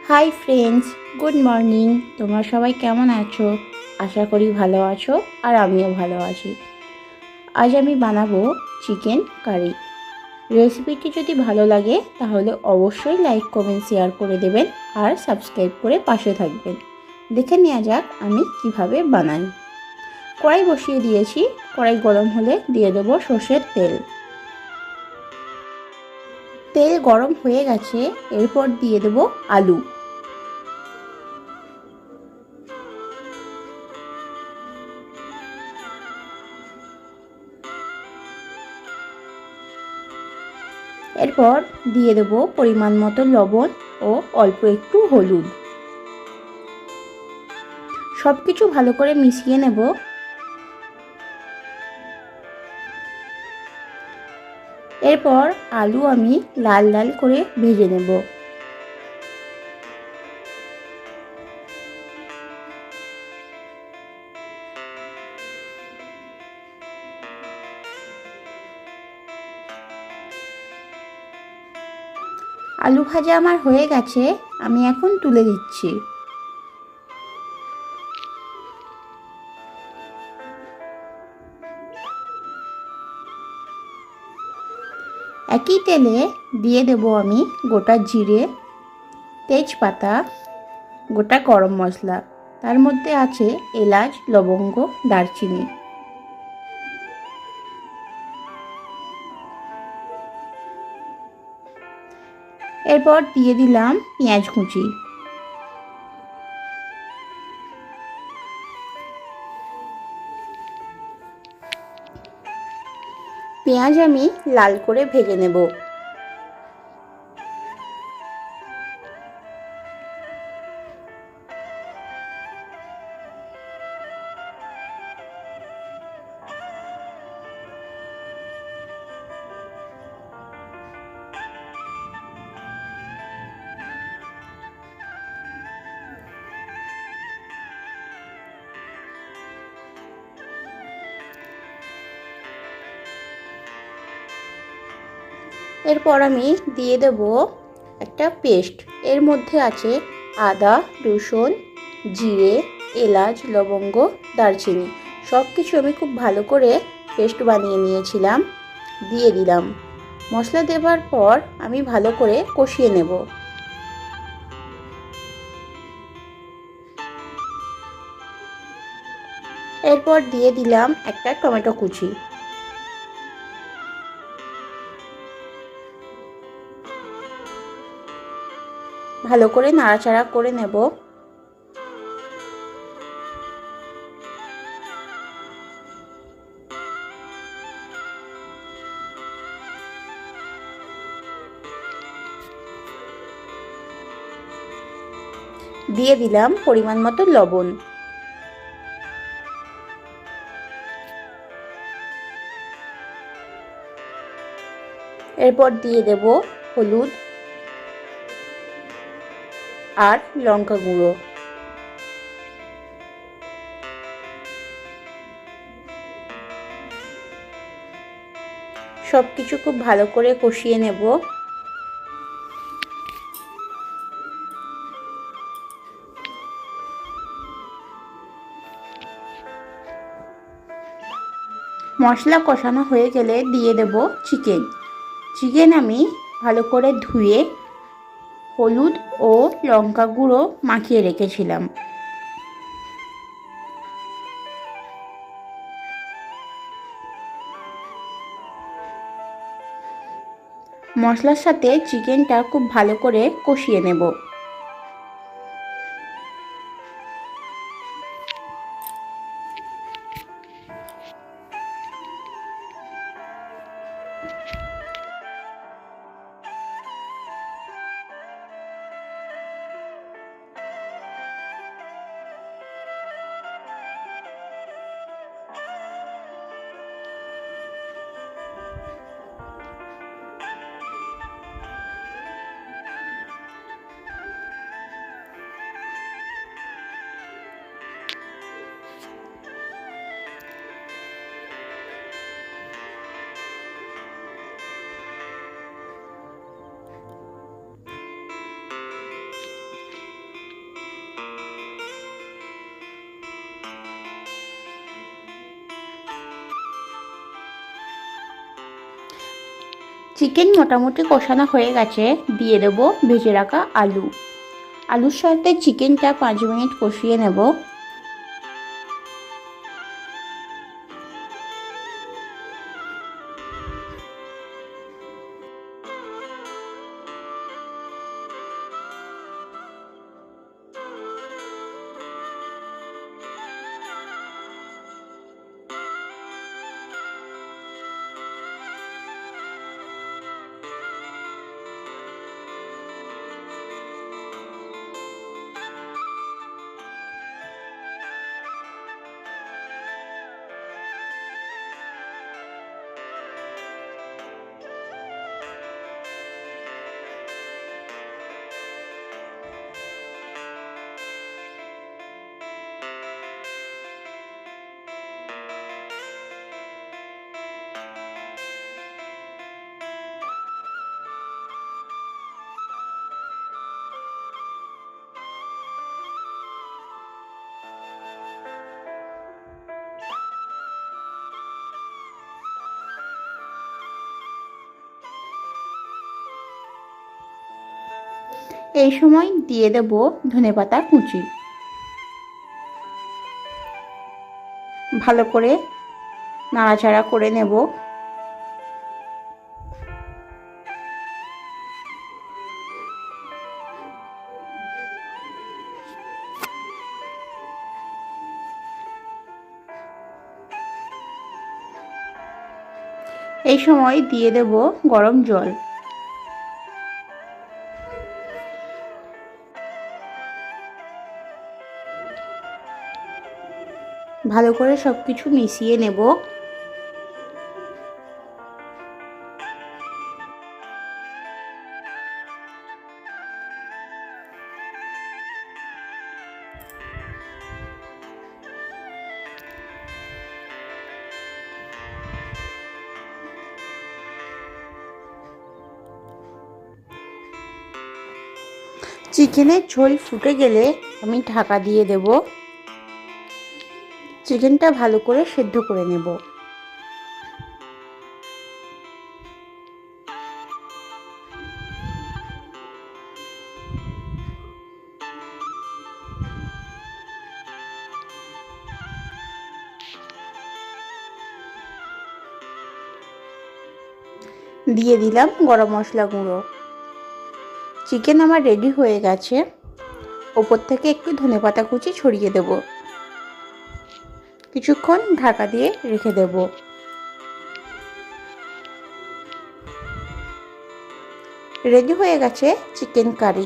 Hi friends, good morning. তোমরা সবাই কেমন আছো? আশা করি ভালো আছো আর আমিও ভালো আছি। আজ আমি বানাবো চিকেন কারি। রেসিপিটি যদি ভালো লাগে তাহলে অবশ্যই লাইক কমেন্ট শেয়ার করে দেবেন আর সাবস্ক্রাইব করে পাশে থাকবেন। দেখে নেওয়া যাক আমি কিভাবে বানাই। কড়াই বসিয়ে দিয়েছি। কড়াই গরম হলে দিয়ে দেবো সর্ষের তেল। তেল গরম হয়ে গেছে, এরপর দিয়ে দেবো আলু। এরপর দিয়ে দেব পরিমাণ মতো লবণ ও অল্প একটু হলুদ। সব কিছু ভালো করে মিশিয়ে নেব। এরপর আলু আমি লাল লাল করে ভেজে নেব। আলু ভাজা আমার হয়ে গেছে, আমি এখন তুলে দিচ্ছি। একই তেলে দিয়ে দেব আমি গোটা জিরে, তেজপাতা, গোটা গরম মশলা। তার মধ্যে আছে এলাচ, লবঙ্গ, দারচিনি। এরপর দিয়ে দিলাম পেঁয়াজ কুচি। পেঁয়াজ আমি লাল করে ভেজে নেব। এরপর আমি দিয়ে দেব একটা পেস্ট। এর মধ্যে আছে আদা, রসুন, জিরে, এলাচ, লবঙ্গ, দারচিনি। সব কিছু আমি খুব ভালো করে পেস্ট বানিয়ে নিয়েছিলাম, দিয়ে দিলাম। মশলা দেওয়ার পর আমি ভালো করে কষিয়ে নেব। এরপর দিয়ে দিলাম একটা টমেটো কুচি। ভালো করে নাড়াচাড়া করে নেব। দিয়ে দিলাম পরিমাণ মতো লবণ। এরপর দিয়ে দেব হলুদ আর লঙ্কা গুঁড়ো। সব কিছু খুব ভালো করে কষিয়ে নেব। মশলা কষানো হয়ে গেলে দিয়ে দেব চিকেন। চিকেন আমি ভালো করে ধুয়ে হলুদ ও লঙ্কা গুঁড়ো মাখিয়ে রেখেছিলাম। মশলার সাথে চিকেনটা খুব ভালো করে কষিয়ে নেব। চিকেন মোটামুটি কষানো হয়ে গেছে, দিয়ে দেবো ভেজে রাখা আলু। আলুর সাথে চিকেনটা 5 মিনিট কষিয়ে নেব। এই সময় দিয়ে দেব ধনেপাতা কুচি। ভালো করে নাড়াচাড়া করে নেব। এই সময় দিয়ে দেব গরম জল। ভালো করে সব কিছু মিশিয়ে নেব। চিকেনের ঝোল ফুটে গেলে আমি ঢাকা দিয়ে দেব। চিকেনটা ভালো করে সেদ্ধ করে নেব। দিয়ে দিলাম গরম মশলা গুঁড়ো। চিকেন আমার রেডি হয়ে গেছে। ওপর থেকে একটু ধনেপাতা কুচি ছড়িয়ে দেব। কিছুক্ষণ ঢাকা দিয়ে রেখে দেব। রেডি হয়ে গেছে চিকেন কারি।